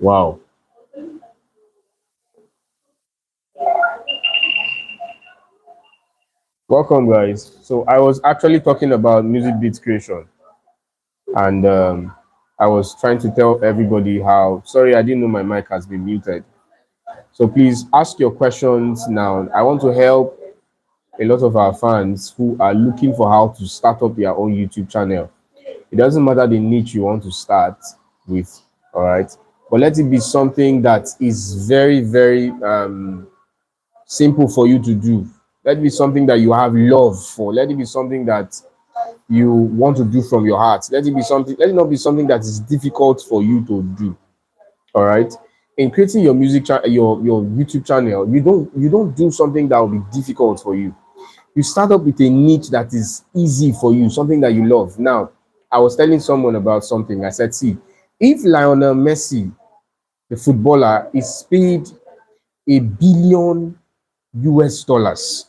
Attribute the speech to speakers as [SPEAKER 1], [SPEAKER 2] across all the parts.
[SPEAKER 1] Wow. Welcome, guys. So I was actually talking about music beat creation, and I was trying to tell everybody how. Sorry, I didn't know my mic has been muted. So please ask your questions now. I want to help a lot of our fans who are looking for how to start up their own YouTube channel. It doesn't matter the niche you want to start with, all right? But let it be something that is very, very simple for you to do. Let it be something that you have love for. Let it be something that you want to do from your heart. Let it be something, let it not be something that is difficult for you to do. All right. In creating your your YouTube channel, you don't do something that will be difficult for you. You start up with a niche that is easy for you, something that you love. Now, I was telling someone about something. I said, see, if Lionel Messi, the footballer, is paid $1 billion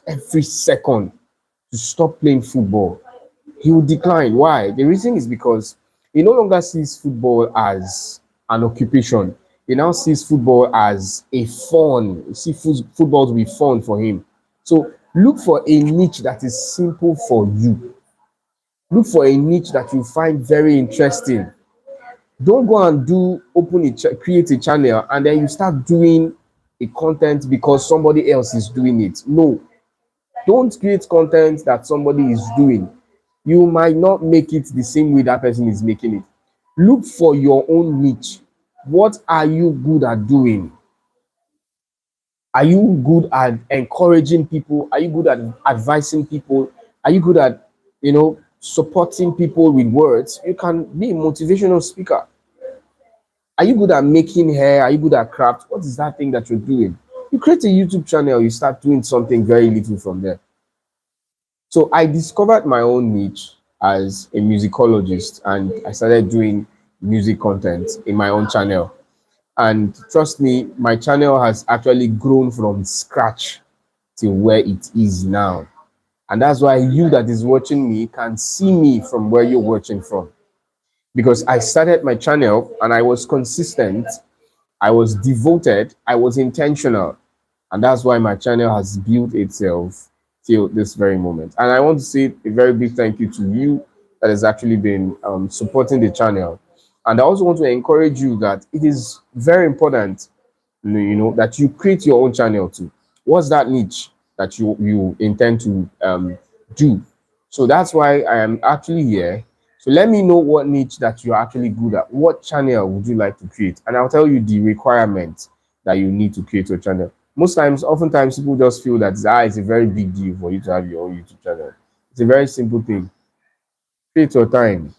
[SPEAKER 1] every second to stop playing football, he will decline. Why? The reason is because he no longer sees football as an occupation. He now sees football as a fun. You see, football to be fun for him. So look for a niche that is simple for you. Look for a niche that you find very interesting. Don't go and create a channel and then you start doing a content because somebody else is doing it. No, don't create content that somebody is doing. You might not make it the same way that person is making it. Look for your own niche. What are you good at doing? Are you good at encouraging people? Are you good at advising people? Are you good at, supporting people with words? You can be a motivational speaker. Are you good at making hair? Are you good at craft? What is that thing that you're doing? You create a YouTube channel, you start doing something very little from there. So I discovered my own niche as a musicologist and I started doing music content in my own channel. And trust me, my channel has actually grown from scratch to where it is now. And that's why you that is watching me can see me from where you're watching from. Because I started my channel and I was consistent, I was devoted, I was intentional. And that's why my channel has built itself till this very moment. And I want to say a very big thank you to you that has actually been supporting the channel. And I also want to encourage you that it is very important, that you create your own channel too. What's that niche that you intend to do? So that's why I am actually here. So let me know what niche that you're actually good at. What channel would you like to create? And I'll tell you the requirements that you need to create your channel. Oftentimes, people just feel that it's a very big deal for you to have your own YouTube channel. It's a very simple thing. Create your time.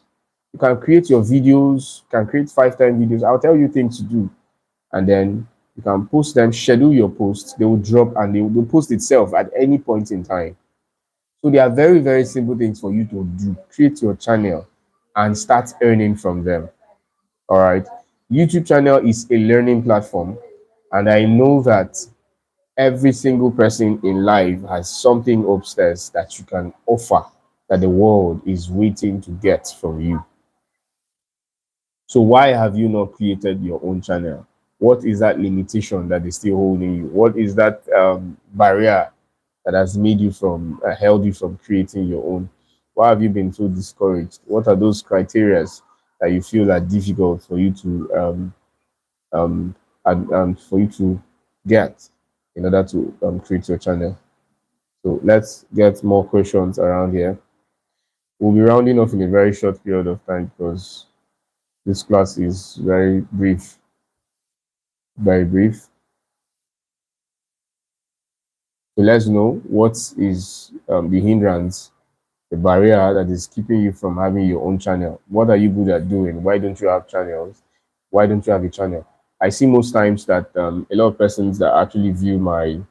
[SPEAKER 1] You can create your videos, you can create 5 time videos. I'll tell you things to do. And then you can post them, schedule your posts. They will drop and they'll post itself at any point in time. So they are very, very simple things for you to do. Create your channel and start earning from them. All right. YouTube channel is a learning platform. And I know that every single person in life has something upstairs that you can offer that the world is waiting to get from you. So why have you not created your own channel? What is that limitation that is still holding you? What is that barrier that has made you from held you from creating your own? Why have you been so discouraged? What are those criterias that you feel are difficult for you to for you to get in order to create your channel? So let's get more questions around here. We'll be rounding off in a very short period of time because this class is very brief. Very brief. So let's know what is the hindrance, the barrier that is keeping you from having your own channel. What are you good at doing? Why don't you have channels? Why don't you have a channel? I see most times that a lot of persons that actually view my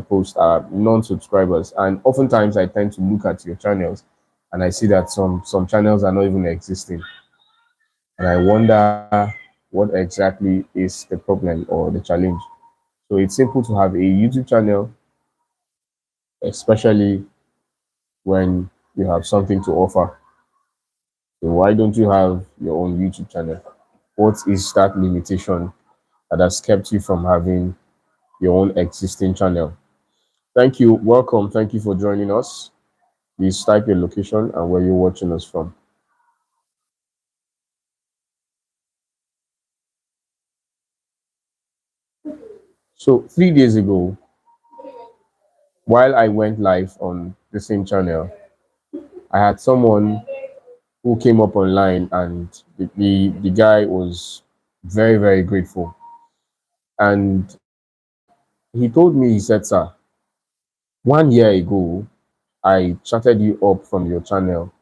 [SPEAKER 1] post are non-subscribers, and oftentimes I tend to look at your channels and I see that some channels are not even existing, and I wonder what exactly is the problem or the challenge. So it's simple to have a YouTube channel, especially when you have something to offer. So why don't you have your own YouTube channel? What is that limitation that has kept you from having your own existing channel. Thank you. Welcome. Thank you for joining us. Please type your location and where you're watching us from. So, 3 days ago, while I went live on the same channel, I had someone who came up online, and the guy was very, very grateful. And he told me, he said, "Sir, 1 year ago, I chatted you up from your channel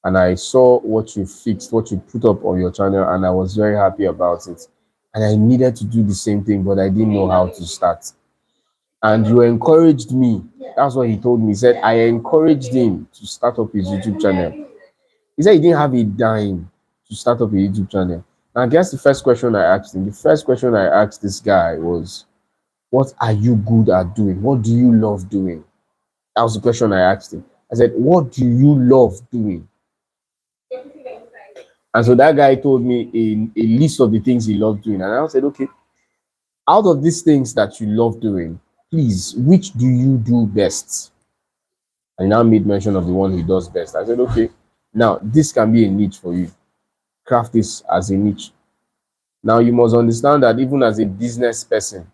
[SPEAKER 1] and I saw what you fixed, what you put up on your channel, and I was very happy about it. And I needed to do the same thing, but I didn't know how to start. And you encouraged me." That's what he told me. He said, "I encouraged him to start up his YouTube channel." He said he didn't have a dime to start up a YouTube channel. Now, I guess the first question I asked him, the first question I asked this guy was, "What are you good at doing? What do you love doing?" That was the question I asked him. I said, "What do you love doing?" And so that guy told me a list of the things he loved doing. And I said, "Okay, out of these things that you love doing, please, which do you do best?" And he now made mention of the one he does best. I said, "Okay, now this can be a niche for you. Craft this as a niche." Now you must understand that even as a business person,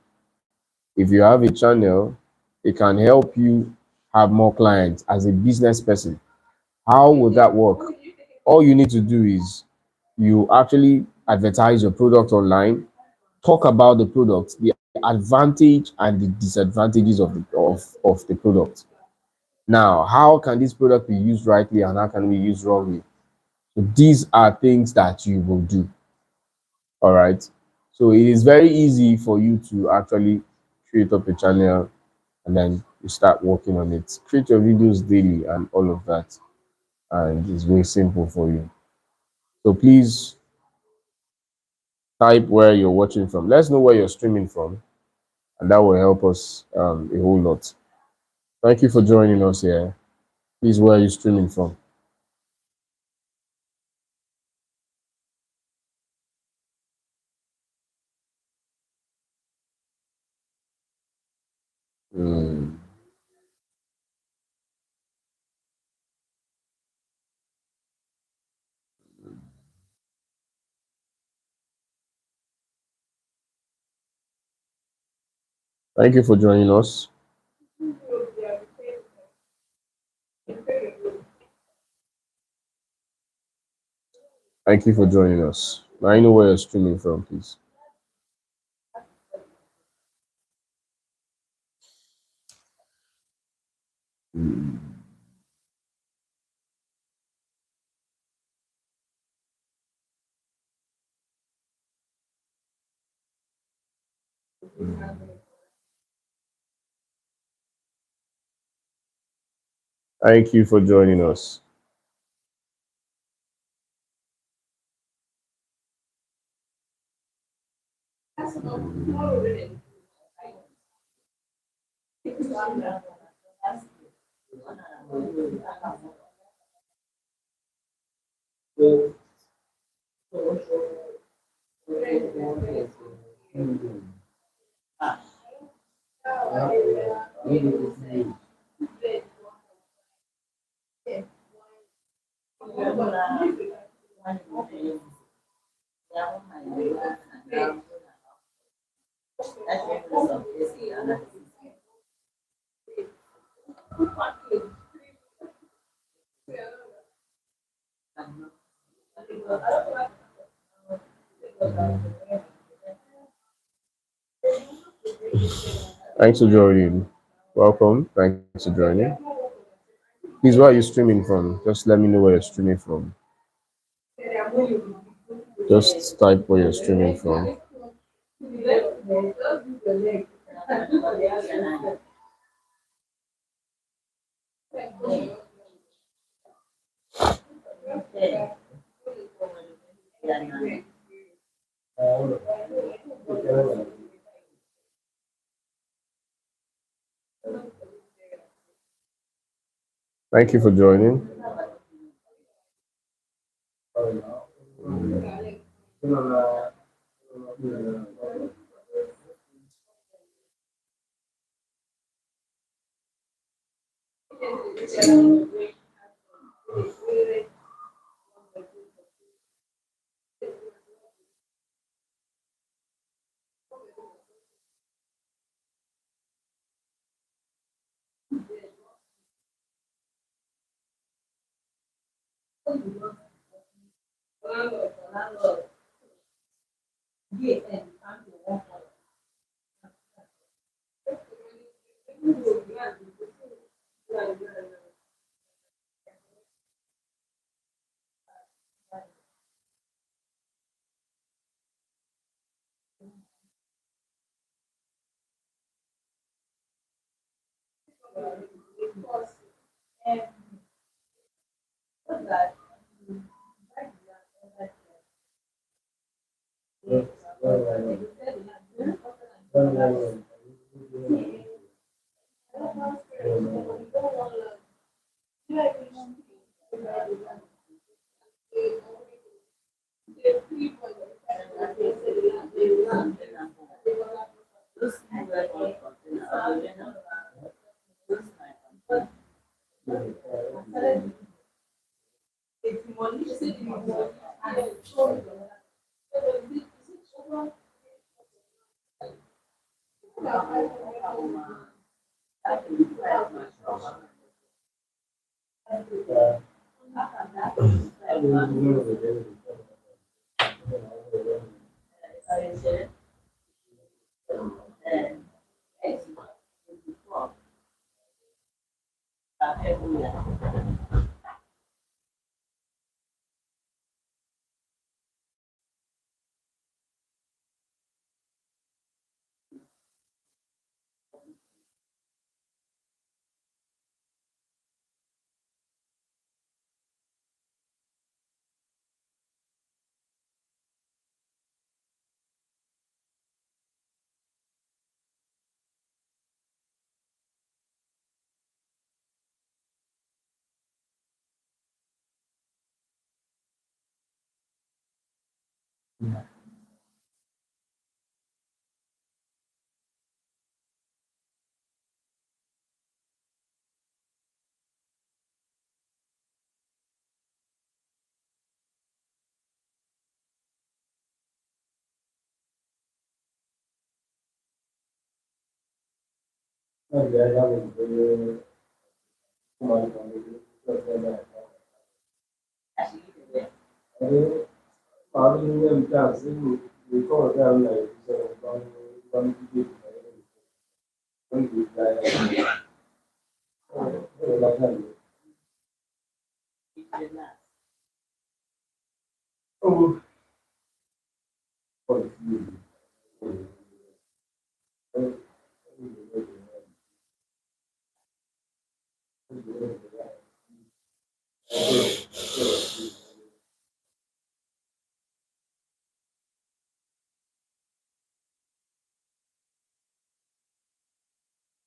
[SPEAKER 1] if you have a channel, it can help you have more clients as a business person. How would that work? All you need to do is you actually advertise your product online, talk about the product, the advantage and the disadvantages of the product. Now, how can this product be used rightly and how can we use wrongly? So these are things that you will do. All right. So it is very easy for you to actually create up a channel and then you start working on it. Create your videos daily and all of that. And it's very simple for you. So please type where you're watching from. Let's know where you're streaming from, and that will help us a whole lot. Thank you for joining us here. Please, where are you streaming from? Hmm. Thank you for joining us. Thank you for joining us. Now I know where you're streaming from, please. Hmm. Thank you for joining us. Thanks for joining. Welcome. Thanks for joining. Please, where are you streaming from? Just let me know where you're streaming from. Just type where you're streaming from. Thank you for joining.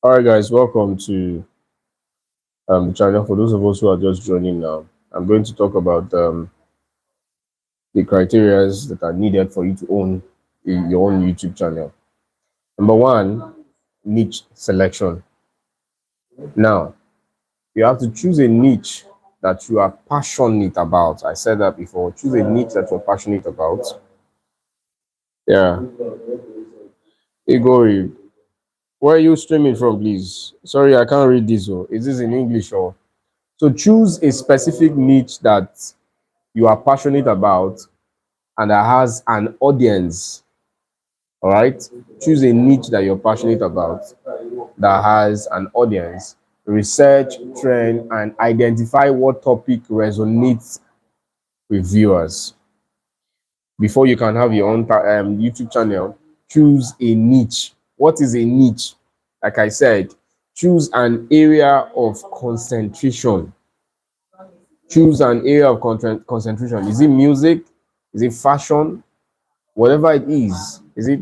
[SPEAKER 1] All right, guys, welcome to the channel. For those of us who are just joining now, I'm going to talk about the criteria that are needed for you to own your own YouTube channel. Number one, niche selection. Now, you have to choose a niche that you are passionate about. I said that before. Choose a niche that you're passionate about. Yeah. Igor, where are you streaming from, please? Sorry, I can't read this. Oh. Is this in English or? So choose a specific niche that you are passionate about and that has an audience. All right. Choose a niche that you're passionate about that has an audience. Research, trend, and identify what topic resonates with viewers. Before you can have your own YouTube channel, choose a niche. What is a niche? Like I said, choose an area of concentration. Choose an area of concentration. Is it music? Is it fashion? Whatever it is it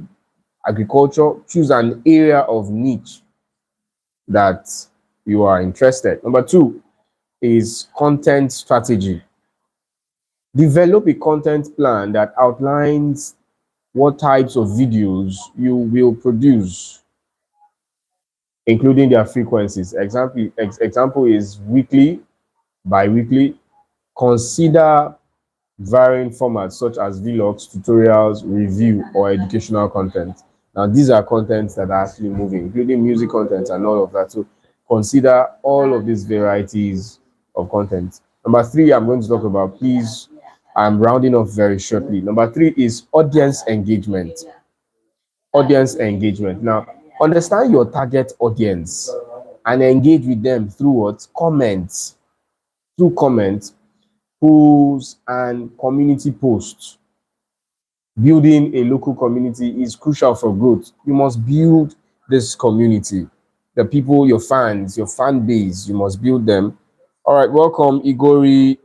[SPEAKER 1] agriculture? Choose an area of niche that you are interested. Number two is content strategy. Develop a content plan that outlines what types of videos you will produce. including their frequencies. Example is weekly, bi-weekly. Consider varying formats such as vlogs, tutorials, review, or educational content. Now, these are contents that are actually moving, including music content and all of that. So, consider all of these varieties of content. Number three, I'm going to talk about, please, I'm rounding off very shortly. Number three is audience engagement. Audience engagement. Now, understand your target audience and engage with them through what? Comments. Through comments, polls, and community posts. Building a local community is crucial for growth. You must build this community. The people, your fans, your fan base, you must build them. All right, welcome, Igoria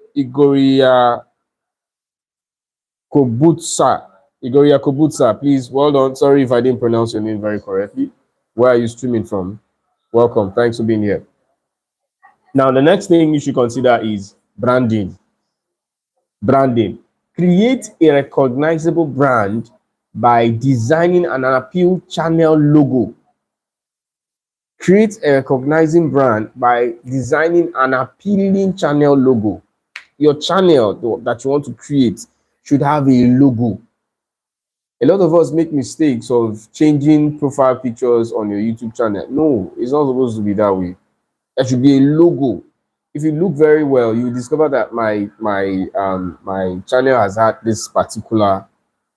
[SPEAKER 1] Kobutsa. Igoria Kobutsa, please, well done. Sorry if I didn't pronounce your name very correctly. Where are you streaming from? Welcome. Thanks for being here. Now, the next thing you should consider is branding. Branding. Create a recognizable brand by designing an appeal channel logo. Create a recognizing brand by designing an appealing channel logo. Your channel that you want to create should have a logo. A lot of us make mistakes of changing profile pictures on your YouTube channel. No, it's not supposed to be that way. There should be a logo. If you look very well, you discover that my channel has had this particular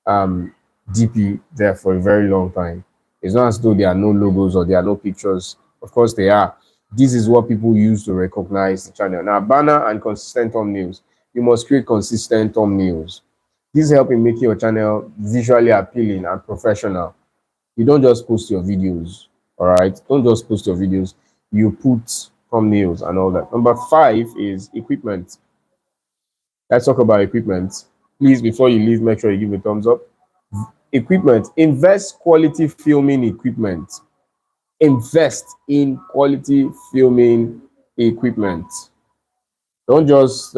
[SPEAKER 1] DP there for a very long time. It's not as though there are no logos or there are no pictures. Of course, they are. This is what people use to recognize the channel. Now, banner and consistent thumbnails. You must create consistent thumbnails. These help in making your channel visually appealing and professional. You don't just post your videos, all right? Don't just post your videos. You put thumbnails and all that. Number five is equipment. Let's talk about equipment. Please, before you leave, make sure you give a thumbs up. Equipment. Invest quality filming equipment. Invest in quality filming equipment. Don't just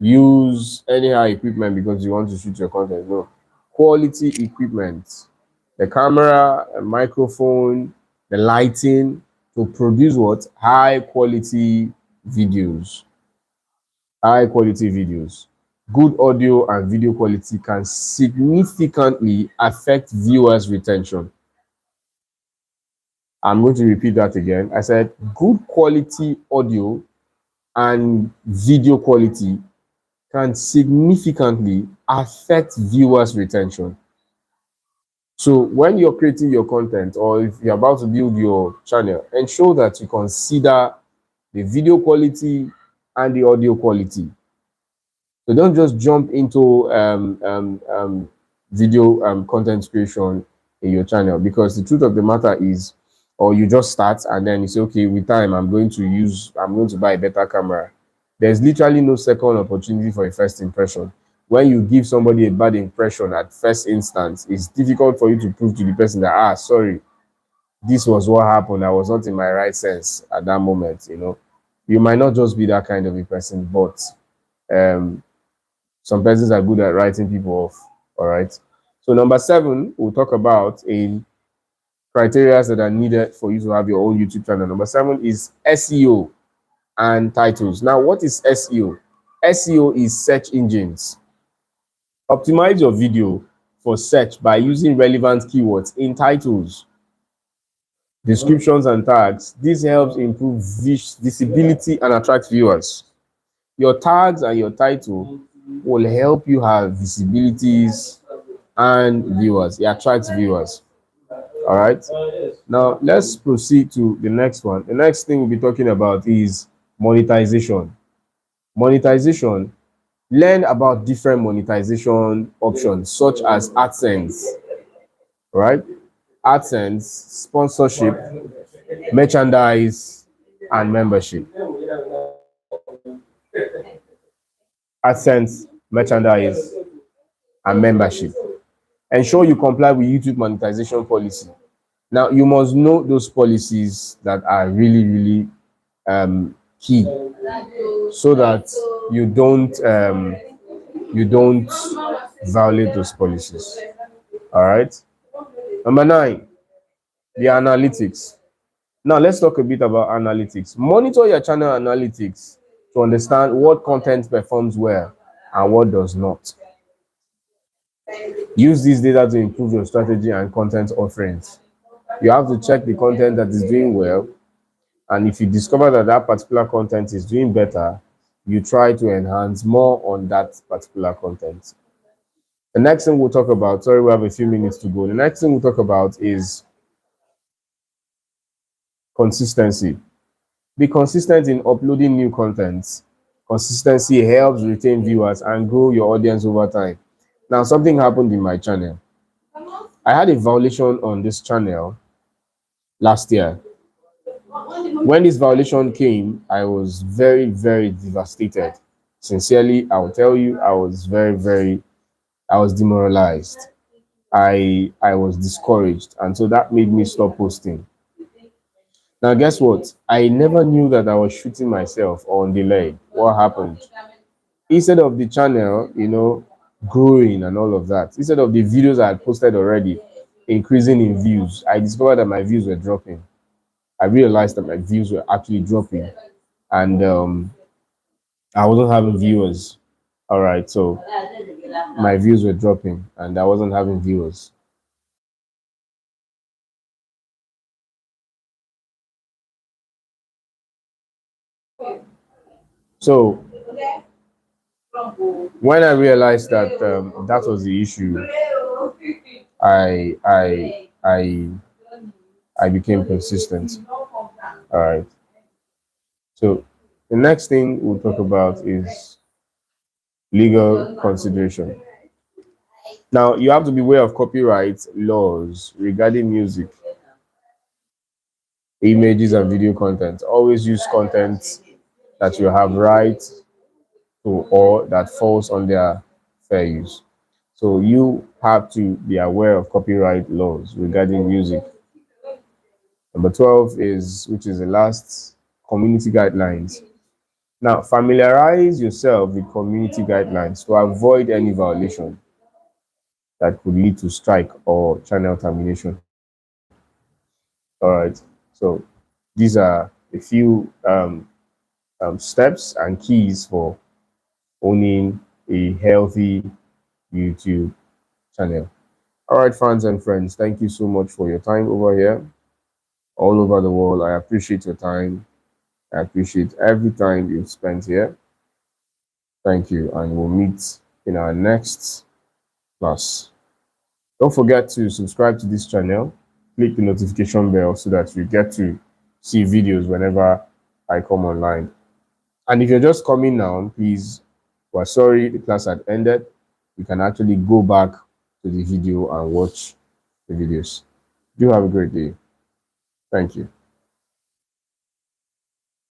[SPEAKER 1] use anyhow equipment because you want to shoot your content. No, quality equipment. The camera, a microphone, the lighting to produce what? High quality videos. High quality videos. Good audio and video quality can significantly affect viewers' retention. I'm going to repeat that again. I said good quality audio and video quality can significantly affect viewers' retention. So when you're creating your content or if you're about to build your channel, ensure that you consider the video quality and the audio quality. So don't just jump into video content creation in your channel, because the truth of the matter is, or you just start and then you say, okay, with time I'm going to buy a better camera. There's literally no second opportunity for a first impression. When you give somebody a bad impression at first instance, it's difficult for you to prove to the person that, sorry, this was what happened. I was not in my right sense at that moment. You might not just be that kind of a person, but some persons are good at writing people off. All right. So number 7, we'll talk about in criteria that are needed for you to have your own YouTube channel. Number 7 is SEO and titles. Now, what is SEO? SEO is search engines. Optimize your video for search by using relevant keywords in titles, descriptions, and tags. This helps improve visibility and attract viewers. Your tags and your title will help you have visibilities and viewers. It attracts viewers. All right. Now, let's proceed to the next one. The next thing we'll be talking about is monetization. Monetization. Learn about different monetization options such as AdSense, right? AdSense, sponsorship, merchandise, and membership. AdSense, merchandise, and membership. Ensure you comply with YouTube monetization policy. Now, you must know those policies that are really, really key, so that you don't violate those policies. All right. Number 9, the analytics. Now let's talk a bit about analytics. Monitor your channel analytics to understand what content performs well and what does not. Use this data to improve your strategy and content offerings. You have to check the content that is doing well, and if you discover that that particular content is doing better, you try to enhance more on that particular content. The next thing we'll talk about, sorry, we have a few minutes to go. The next thing we'll talk about is consistency. Be consistent in uploading new content. Consistency helps retain viewers and grow your audience over time. Now, something happened in my channel. I had a violation on this channel last year. When this violation came, I was very, very devastated. Sincerely, I will tell you, I was demoralized. I was discouraged, and so that made me stop posting. Now, guess what? I never knew that I was shooting myself on the leg. What happened? Instead of the channel, growing and all of that, instead of the videos I had posted already increasing in views, I discovered that my views were dropping. I realized that my views were actually dropping, and I wasn't having viewers. All right, so my views were dropping, and I wasn't having viewers. So when I realized that that was the issue, I I I I became consistent. All right. So the next thing we'll talk about is legal consideration. Now you have to be aware of copyright laws regarding music, images, and video content. Always use content that you have right to or that falls under fair use. So you have to be aware of copyright laws regarding music. Number 12 is, which is the last, community guidelines. Now, familiarize yourself with community guidelines to avoid any violation that could lead to strike or channel termination. All right. So these are a few steps and keys for owning a healthy YouTube channel. All right, fans and friends, thank you so much for your time over here, all over the world. I appreciate your time. I appreciate every time you've spent here. Thank you, and we'll meet in our next class. Don't forget to subscribe to this channel, click the notification bell so that you get to see videos whenever I come online. And if you're just coming now, please, we're sorry the class had ended. You can actually go back to the video and watch the videos. Do have a great day. Thank you.